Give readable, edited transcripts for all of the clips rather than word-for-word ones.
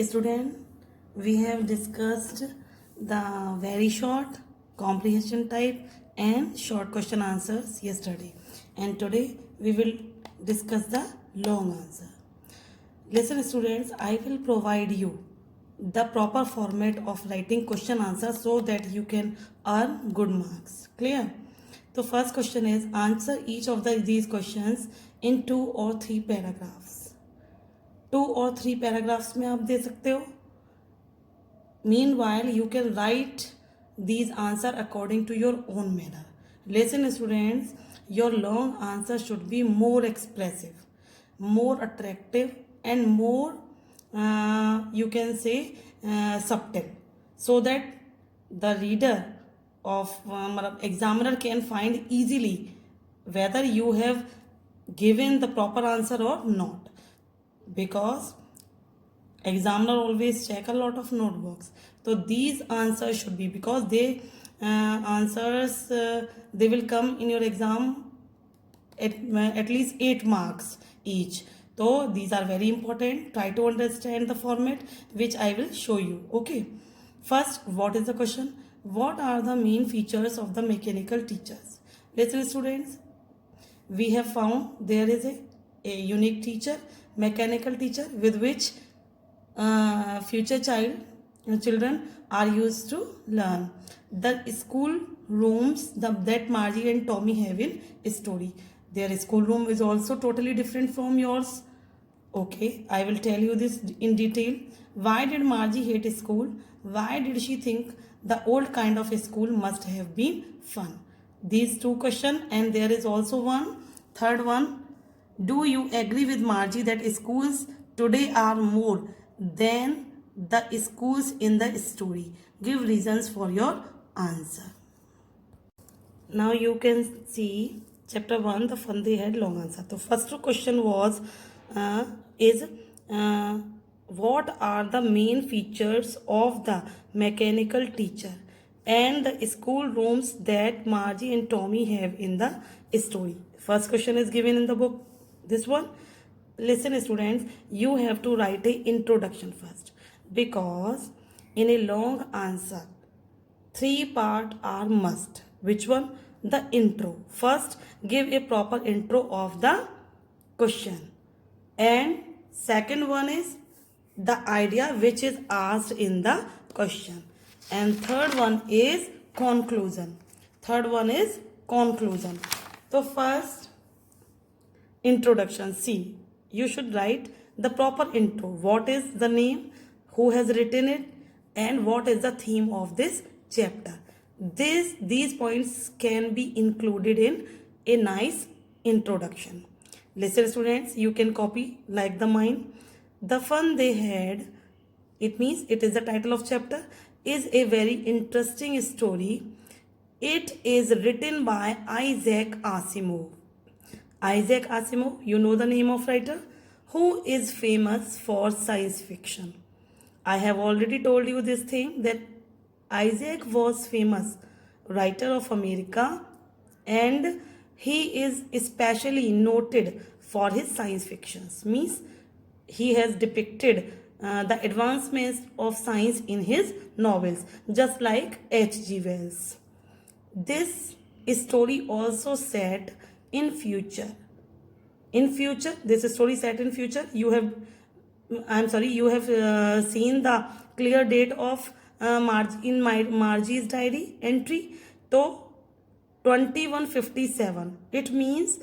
Student, we have discussed the very short, comprehension type and short question answers yesterday, and today we will discuss the long answer. Listen students, I will provide you the proper format of writing question answer so that you can earn good marks. Clear? So first question is answer each of these questions in 2 or 3 paragraphs. 2 or 3 paragraphs में आप दे सकते हो. Meanwhile, you can write these answer according to your own manner. Listen, students, your long answer should be more expressive, more attractive, and more, you can say, subtle, so that the reader of examiner can find easily whether you have given the proper answer or not, because examiner always check a lot of notebooks. So these answers should be, because they answers they will come in your exam at least 8 marks each. So these are very important. Try to understand the format which I will show you. Okay, first, what is the question? What are the main features of the mechanical teachers? Listen students, we have found there is a unique teacher, mechanical teacher, with which future children are used to learn. The school rooms that Margie and Tommy have in story, their school room is also totally different from yours. Okay, I will tell you this in detail. Why did Margie hate school? Why did she think the old kind of school must have been fun? These 2 questions, and there is also one third one. Do you agree with Margie that schools today are more than the schools in the story? Give reasons for your answer. Now you can see chapter 1, the fun they had, long answer. The first question was what are the main features of the mechanical teacher and the school rooms that Margie and Tommy have in the story? First question is given in the book. This one. Listen students, you have to write a introduction first, because in a long answer 3 part are must. Which one? The intro. First, give a proper intro of the question, and second one is the idea which is asked in the question, and third one is conclusion. So first, introduction. See, you should write the proper intro. What is the name, who has written it, and what is the theme of this chapter. These points can be included in a nice introduction. Listen students, you can copy like the mine. The fun they had, it means it is the title of chapter, is a very interesting story. It is written by Isaac Asimov. Isaac Asimov, you know the name of writer, who is famous for science fiction. I have already told you this thing, that Isaac was famous writer of America, and he is especially noted for his science fictions. Means he has depicted the advancements of science in his novels, just like H.G. Wells. This story also set in future. This story set in future. You have seen the clear date of Margie's diary entry. So 2157. It means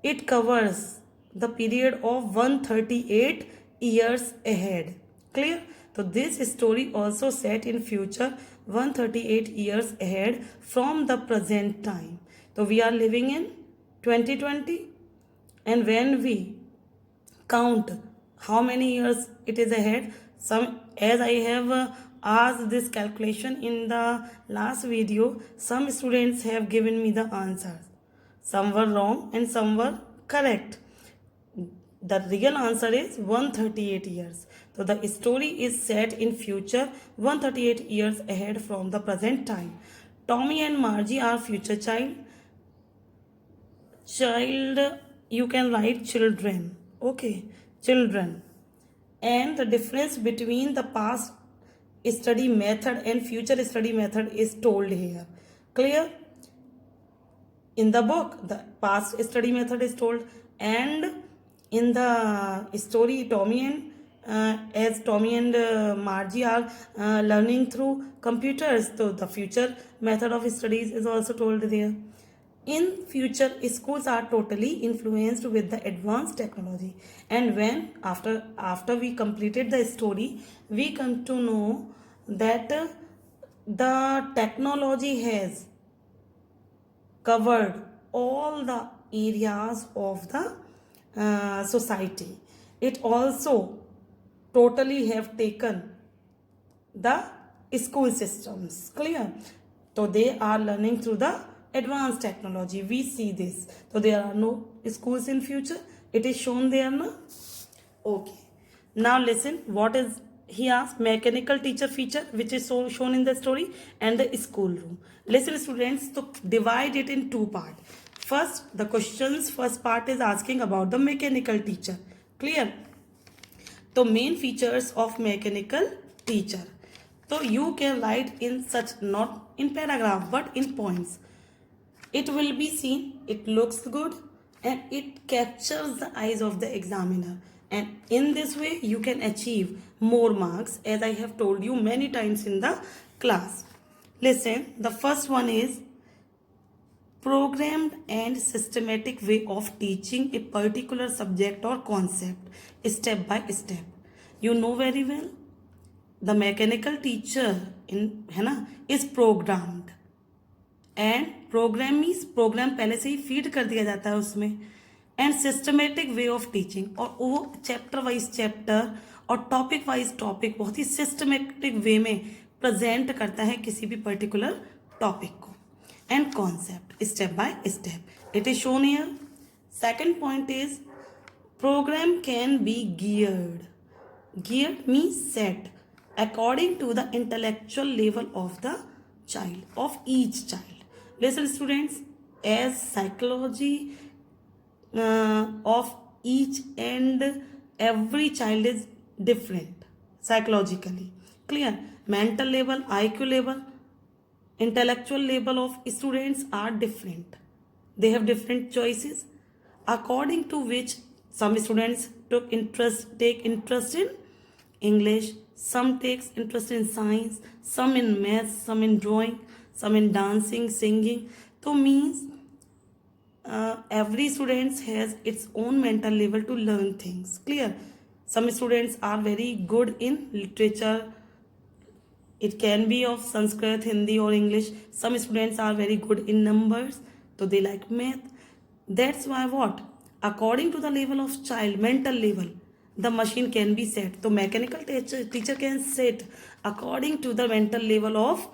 it covers the period of 138 years ahead. Clear? So this story also set in future 138 years ahead from the present time. So we are living in 2020, and when we count how many years it is ahead, as I have asked this calculation in the last video, some students have given me the answers. Some were wrong and some were correct. The real answer is 138 years. So the story is set in future 138 years ahead from the present time. Tommy and Margie are future child, you can write children. Okay, children. and the difference between the past study method and future study method is told here. Clear? In the book, the past study method is told, and in the story, Tommy and Margie are learning through computers, so the future method of studies is also told there. In future, schools are totally influenced with the advanced technology, and when after we completed the story, we come to know that the technology has covered all the areas of the society. It also totally have taken the school systems. Clear? So they are learning through the advanced technology. We see this. So there are no schools in future. It is shown there now. Okay. Now listen. What is he asked? Mechanical teacher feature, which is shown in the story, and the school room. Listen, students. So divide it in two parts. First, the questions. First part is asking about the mechanical teacher. Clear? So main features of mechanical teacher. So you can write in such, not in paragraph but in points. It will be seen, it looks good, and it captures the eyes of the examiner. And in this way you can achieve more marks, as I have told you many times in the class. Listen, the first one is programmed and systematic way of teaching a particular subject or concept step by step. You know very well, the mechanical teacher is programmed, and program means program पहले से ही feed कर दिया जाता है उसमें, and systematic way of teaching, और वो chapter wise chapter और टॉपिक वाइज टॉपिक बहुत ही सिस्टमेटिक वे में प्रेजेंट करता है किसी भी पर्टिकुलर टॉपिक को, and concept step by step. It is shown here. Second point is program can be geared. Geared means set according to the intellectual level of the child, of each child. Listen, students, as psychology of each and every child is different psychologically. Clear? Mental level, IQ level, intellectual level of students are different. They have different choices, according to which some students take interest in English, some takes interest in science, some in maths, some in drawing, some in dancing, singing. So means every student has its own mental level to learn things. Clear? Some students are very good in literature. It can be of Sanskrit, Hindi or English. Some students are very good in numbers, so they like math. That's why what? According to the level of child, mental level, the machine can be set. So mechanical teacher can set according to the mental level of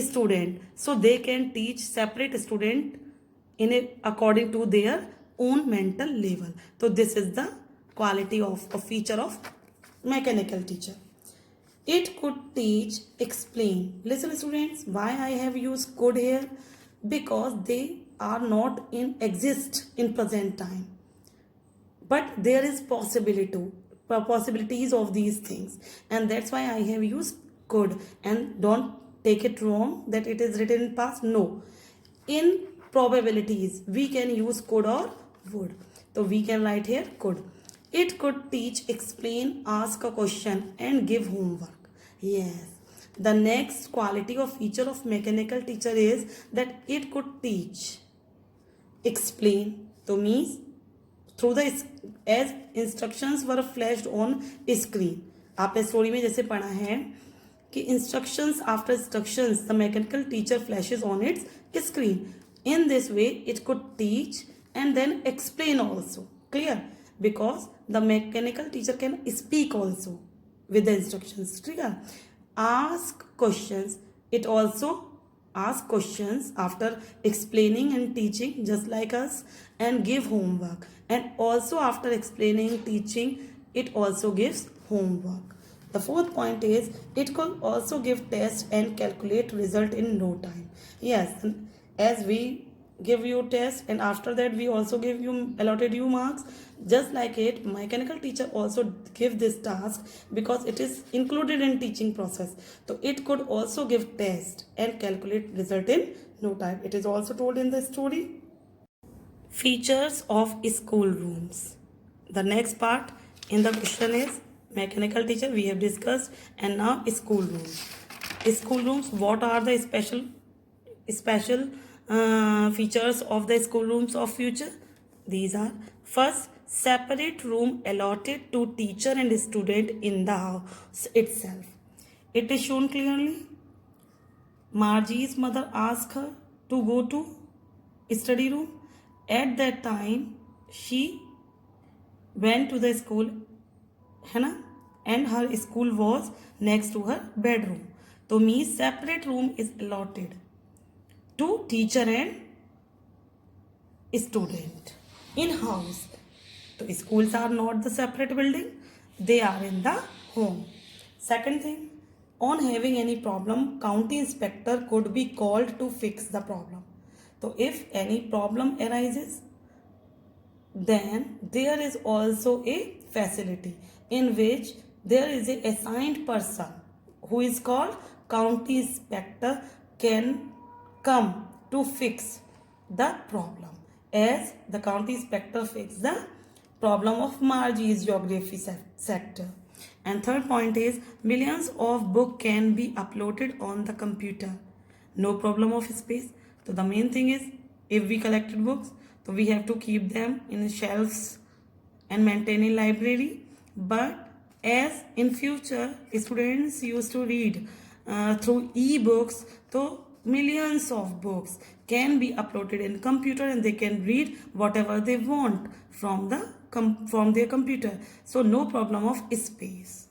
student. So they can teach separate student according to their own mental level. So this is the quality of a feature of mechanical teacher. It could teach, explain. Listen, students, why I have used could here? Because they are not in exist in present time, but there is possibilities of these things, and that's why I have used could. And don't take it wrong that it is written in past. No, in probabilities we can use could or would. So we can write here could. It could teach, explain, ask a question, and give homework. Yes. The next quality or feature of mechanical teacher is that it could teach, explain. So means through the as instructions were flashed on screen. आपने story में जैसे पढ़ा है कि instructions after instructions the mechanical teacher flashes on its screen. In this way it could teach and then explain also. Clear? Because the mechanical teacher can speak also with the instructions. Clear? Ask questions. It also ask questions after explaining and teaching just like us, and give homework. And also after explaining, teaching, it also gives homework. The fourth point is it could also give test and calculate result in no time. Yes, as we give you test, and after that we also give you allotted you marks. Just like it, mechanical teacher also give this task because it is included in teaching process, so it could also give test and calculate result in no time. It is also told in the story. Features of school rooms. The next part in the question is mechanical teacher we have discussed, and now school rooms. School rooms, what are the special features of the school rooms of future? These are: first, separate room allotted to teacher and student in the house itself. It is shown clearly. Margie's mother asked her to go to study room. At that time, she went to the school, है ना, and her school was next to her bedroom. तो means separate room is allotted to teacher and student in house. So schools are not the separate building, they are in the home. Second thing, on having any problem, county inspector could be called to fix the problem. So if any problem arises, then there is also a facility in which there is a assigned person who is called county inspector can come to fix the problem, as the county inspector fixed the problem of Margie's geography sector. And third point is millions of book can be uploaded on the computer, no problem of space. So the main thing is, if we collected books, so we have to keep them in shelves and maintain a library. But as in future students used to read through e-books, so millions of books can be uploaded in computer and they can read whatever they want from their computer. So no problem of space.